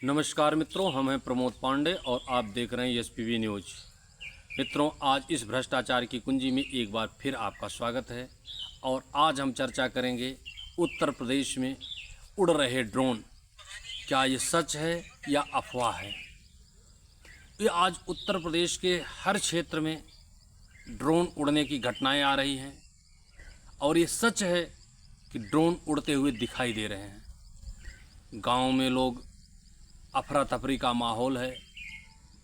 नमस्कार मित्रों, हम हैं प्रमोद पांडे और आप देख रहे हैं एसपीवी न्यूज। मित्रों, आज इस भ्रष्टाचार की कुंजी में एक बार फिर आपका स्वागत है और आज हम चर्चा करेंगे उत्तर प्रदेश में उड़ रहे ड्रोन, क्या ये सच है या अफवाह है। ये आज उत्तर प्रदेश के हर क्षेत्र में ड्रोन उड़ने की घटनाएं आ रही हैं और ये सच है कि ड्रोन उड़ते हुए दिखाई दे रहे हैं। गांव में लोग अफरा तफरी का माहौल है।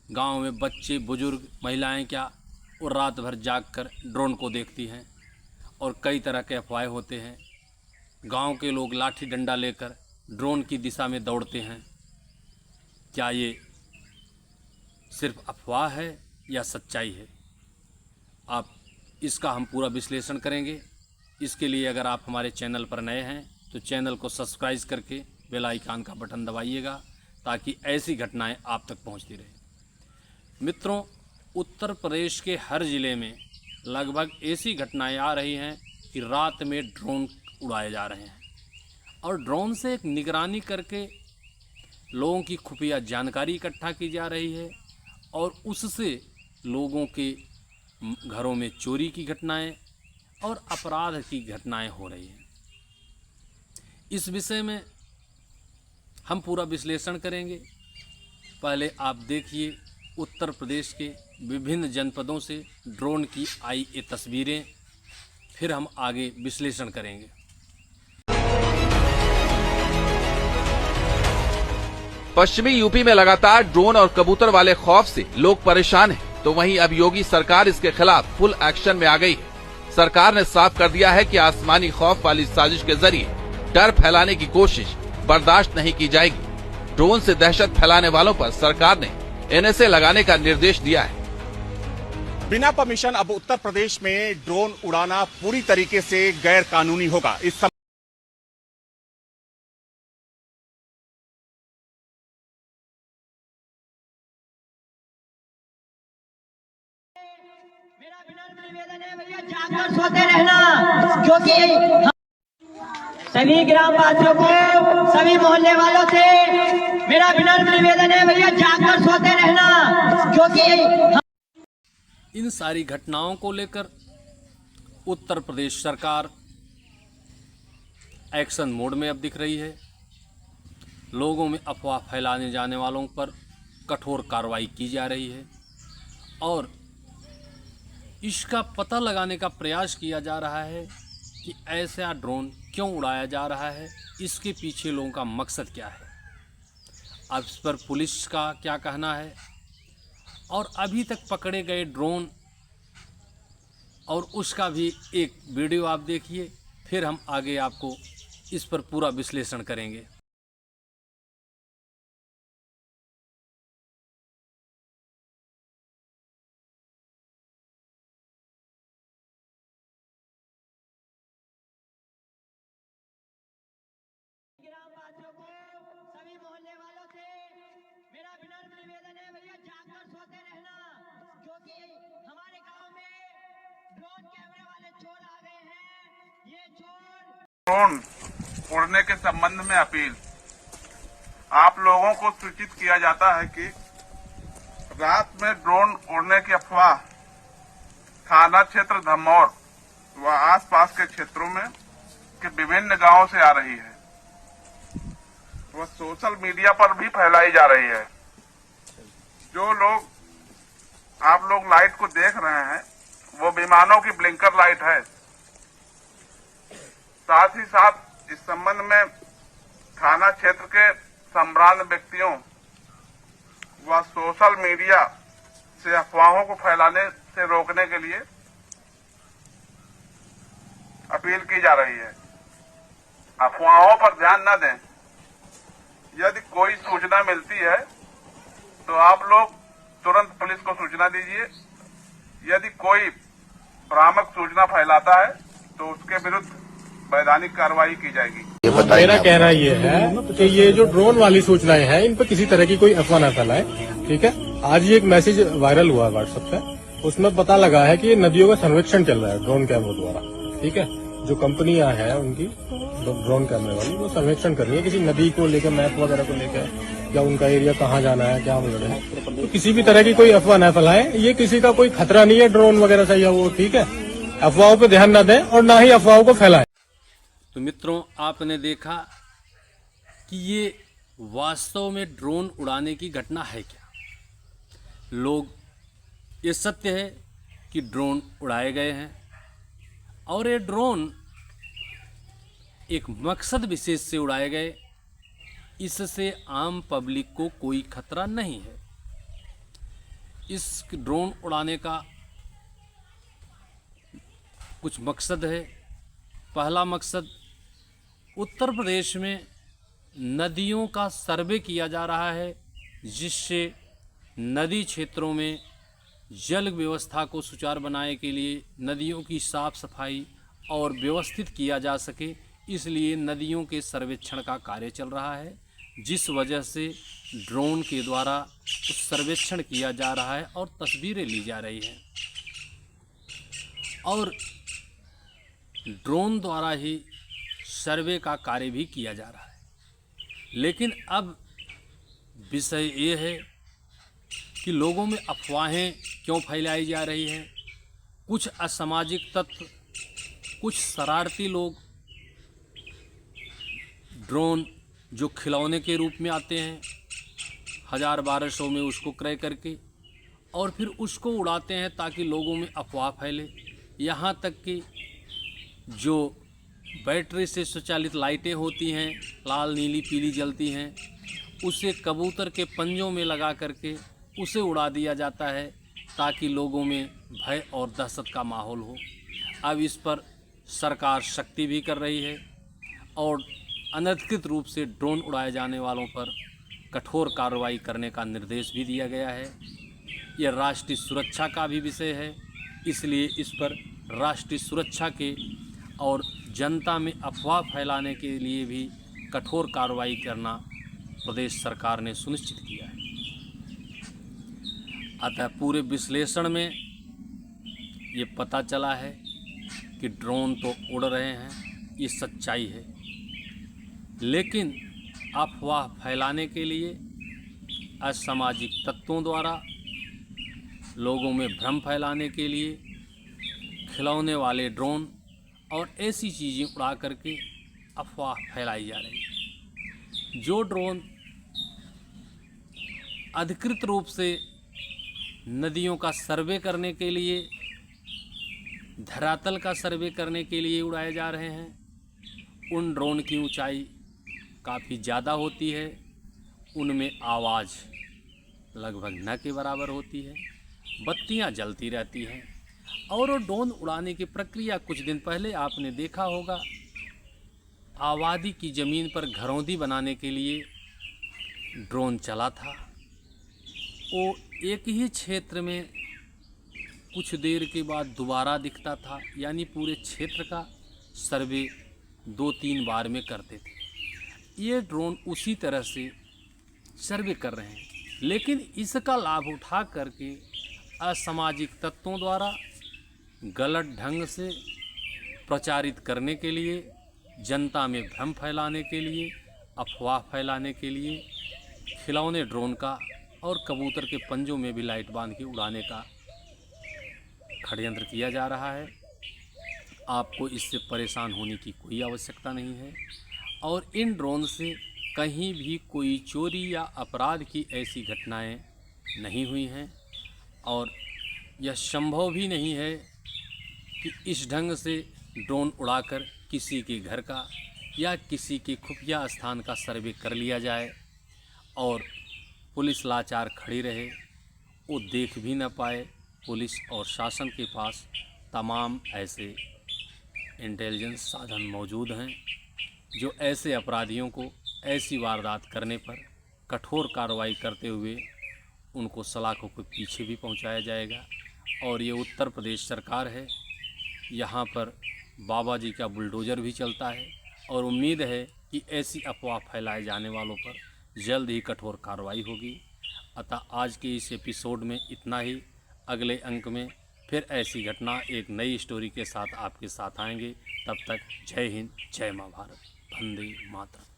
गांव में बच्चे, बुजुर्ग, महिलाएं क्या और रात भर जागकर ड्रोन को देखती हैं और कई तरह के अफवाहें होते हैं। गांव के लोग लाठी डंडा लेकर ड्रोन की दिशा में दौड़ते हैं। क्या ये सिर्फ अफवाह है या सच्चाई है? आप इसका हम पूरा विश्लेषण करेंगे। इसके लिए अगर आप हमारे चैनल पर नए हैं तो चैनल को सब्सक्राइब करके बेल आइकन का बटन दबाइएगा ताकि ऐसी घटनाएं आप तक पहुंचती रहे। मित्रों, उत्तर प्रदेश के हर ज़िले में लगभग ऐसी घटनाएं आ रही हैं कि रात में ड्रोन उड़ाए जा रहे हैं और ड्रोन से एक निगरानी करके लोगों की खुफिया जानकारी इकट्ठा की जा रही है और उससे लोगों के घरों में चोरी की घटनाएं और अपराध की घटनाएं हो रही हैं। इस विषय में हम पूरा विश्लेषण करेंगे। पहले आप देखिए उत्तर प्रदेश के विभिन्न जनपदों से ड्रोन की आई ये तस्वीरें, फिर हम आगे विश्लेषण करेंगे। पश्चिमी यूपी में लगातार ड्रोन और कबूतर वाले खौफ से लोग परेशान हैं, तो वहीं अब योगी सरकार इसके खिलाफ फुल एक्शन में आ गई है। सरकार ने साफ कर दिया है कि आसमानी खौफ वाली साजिश के जरिए डर फैलाने की कोशिश बर्दाश्त नहीं की जाएगी। ड्रोन से दहशत फैलाने वालों पर सरकार ने एनएसए लगाने का निर्देश दिया है। बिना परमिशन अब उत्तर प्रदेश में ड्रोन उड़ाना पूरी तरीके से गैर कानूनी होगा। इस मेरा विनम्र निवेदन है भैया, जागकर सोते रहना, क्योंकि सभी ग्रामवासियों को, सभी मोहल्ले वालों से मेरा विनम्र निवेदन है भैया, जागकर सोते रहना, क्योंकि इन सारी घटनाओं को लेकर उत्तर प्रदेश सरकार एक्शन मोड में अब दिख रही है। लोगों में अफवाह फैलाने जाने वालों पर कठोर कार्रवाई की जा रही है और इसका पता लगाने का प्रयास किया जा रहा है कि ऐसा ड्रोन क्यों उड़ाया जा रहा है, इसके पीछे लोगों का मकसद क्या है। अब इस पर पुलिस का क्या कहना है और अभी तक पकड़े गए ड्रोन और उसका भी एक वीडियो आप देखिए, फिर हम आगे आपको इस पर पूरा विश्लेषण करेंगे। ग्रामवासियों को, सभी मोहल्ले वालों से मेरा विनम्र निवेदन है भैया, जागकर सोते रहना, क्योंकि हमारे गांव में ड्रोन कैमरे वाले चोर आ गए हैं। ये चोर ड्रोन उड़ने के संबंध में अपील। आप लोगों को सूचित किया जाता है कि रात में ड्रोन उड़ने की अफवाह थाना क्षेत्र धमौर व आसपास के क्षेत्रों में के विभिन्न गांवों से आ रही है। वह सोशल मीडिया पर भी फैलाई जा रही है। जो लोग आप लोग लाइट को देख रहे हैं वो विमानों की ब्लिंकर लाइट है। साथ ही साथ इस संबंध में थाना क्षेत्र के संभ्रांत व्यक्तियों व सोशल मीडिया से अफवाहों को फैलाने से रोकने के लिए अपील की जा रही है। अफवाहों पर ध्यान न दें। यदि कोई सूचना मिलती है तो आप लोग तुरंत पुलिस को सूचना दीजिए। यदि कोई भ्रामक सूचना फैलाता है तो उसके विरुद्ध वैधानिक कार्रवाई की जाएगी। मेरा कहना ये है कि ये जो ड्रोन वाली सूचनाएं हैं, इन पर किसी तरह की कोई अफवाह न फैलाए। ठीक है, आज ही एक मैसेज वायरल हुआ व्हाट्सएप पे, उसमें पता लगा है कि ये नदियों का सर्वेक्षण चल रहा है ड्रोन कैमरों द्वारा। ठीक है, जो कंपनियां हैं उनकी ड्रोन कैमरे वाली वो सर्वेक्षण कर रही है किसी नदी को लेकर, मैप वगैरह को लेकर। या उनका एरिया कहाँ जाना है, क्या मतलब है। तो किसी भी तरह की कोई अफवाह न फैलाएं, ये किसी का कोई खतरा नहीं है ड्रोन वगैरह से, या वो ठीक है, अफवाहों पे ध्यान न दें और ना ही अफवाहों को फैलाएं। तो मित्रों, आपने देखा कि ये वास्तव में ड्रोन उड़ाने की घटना है क्या। लोग, ये सत्य है कि ड्रोन उड़ाए गए हैं और ये ड्रोन एक मकसद विशेष से उड़ाए गए, इससे आम पब्लिक को कोई खतरा नहीं है। इस ड्रोन उड़ाने का कुछ मकसद है। पहला मकसद, उत्तर प्रदेश में नदियों का सर्वे किया जा रहा है, जिससे नदी क्षेत्रों में जल व्यवस्था को सुचारू बनाने के लिए नदियों की साफ सफाई और व्यवस्थित किया जा सके, इसलिए नदियों के सर्वेक्षण का कार्य चल रहा है, जिस वजह से ड्रोन के द्वारा उस सर्वेक्षण किया जा रहा है और तस्वीरें ली जा रही हैं और ड्रोन द्वारा ही सर्वे का कार्य भी किया जा रहा है। लेकिन अब विषय ये है कि लोगों में अफवाहें क्यों फैलाई जा रही हैं। कुछ असामाजिक तत्व, कुछ शरारती लोग ड्रोन जो खिलौने के रूप में आते हैं 1000-1200 में उसको क्रय करके और फिर उसको उड़ाते हैं ताकि लोगों में अफवाह फैले। यहाँ तक कि जो बैटरी से संचालित लाइटें होती हैं, लाल नीली पीली जलती हैं, उसे कबूतर के पंजों में लगा करके उसे उड़ा दिया जाता है ताकि लोगों में भय और दहशत का माहौल हो। अब इस पर सरकार सख्ती भी कर रही है और अनधिकृत रूप से ड्रोन उड़ाए जाने वालों पर कठोर कार्रवाई करने का निर्देश भी दिया गया है। यह राष्ट्रीय सुरक्षा का भी विषय है, इसलिए इस पर राष्ट्रीय सुरक्षा के और जनता में अफवाह फैलाने के लिए भी कठोर कार्रवाई करना प्रदेश सरकार ने सुनिश्चित किया है। अतः पूरे विश्लेषण में ये पता चला है कि ड्रोन तो उड़ रहे हैं, ये सच्चाई है, लेकिन अफवाह फैलाने के लिए असामाजिक तत्वों द्वारा लोगों में भ्रम फैलाने के लिए खिलौने वाले ड्रोन और ऐसी चीज़ें उड़ा करके अफवाह फैलाई जा रही है। जो ड्रोन अधिकृत रूप से नदियों का सर्वे करने के लिए, धरातल का सर्वे करने के लिए उड़ाए जा रहे हैं, उन ड्रोन की ऊंचाई काफ़ी ज़्यादा होती है, उनमें आवाज़ लगभग न के बराबर होती है, बत्तियां जलती रहती हैं और ड्रोन उड़ाने की प्रक्रिया कुछ दिन पहले आपने देखा होगा, आबादी की ज़मीन पर घरौंदी बनाने के लिए ड्रोन चला था। वो एक ही क्षेत्र में कुछ देर के बाद दोबारा दिखता था, यानी पूरे क्षेत्र का सर्वे 2-3 बार में करते थे। ये ड्रोन उसी तरह से सर्वे कर रहे हैं, लेकिन इसका लाभ उठा करके असामाजिक तत्वों द्वारा गलत ढंग से प्रचारित करने के लिए, जनता में भ्रम फैलाने के लिए, अफवाह फैलाने के लिए खिलौने ड्रोन का और कबूतर के पंजों में भी लाइट बांध के उड़ाने का षड्यंत्र किया जा रहा है। आपको इससे परेशान होने की कोई आवश्यकता नहीं है और इन ड्रोन से कहीं भी कोई चोरी या अपराध की ऐसी घटनाएं नहीं हुई हैं और यह संभव भी नहीं है कि इस ढंग से ड्रोन उड़ाकर किसी के घर का या किसी के खुफिया स्थान का सर्वे कर लिया जाए और पुलिस लाचार खड़ी रहे, वो देख भी न पाए। पुलिस और शासन के पास तमाम ऐसे इंटेलिजेंस साधन मौजूद हैं जो ऐसे अपराधियों को ऐसी वारदात करने पर कठोर कार्रवाई करते हुए उनको सलाखों के पीछे भी पहुंचाया जाएगा। और ये उत्तर प्रदेश सरकार है, यहाँ पर बाबा जी का बुलडोज़र भी चलता है और उम्मीद है कि ऐसी अफवाह फैलाए जाने वालों पर जल्द ही कठोर कार्रवाई होगी। अतः आज के इस एपिसोड में इतना ही। अगले अंक में फिर ऐसी घटना एक नई स्टोरी के साथ आपके साथ आएंगे। तब तक जय हिंद, जय माँ भारत, वंदे मातरम।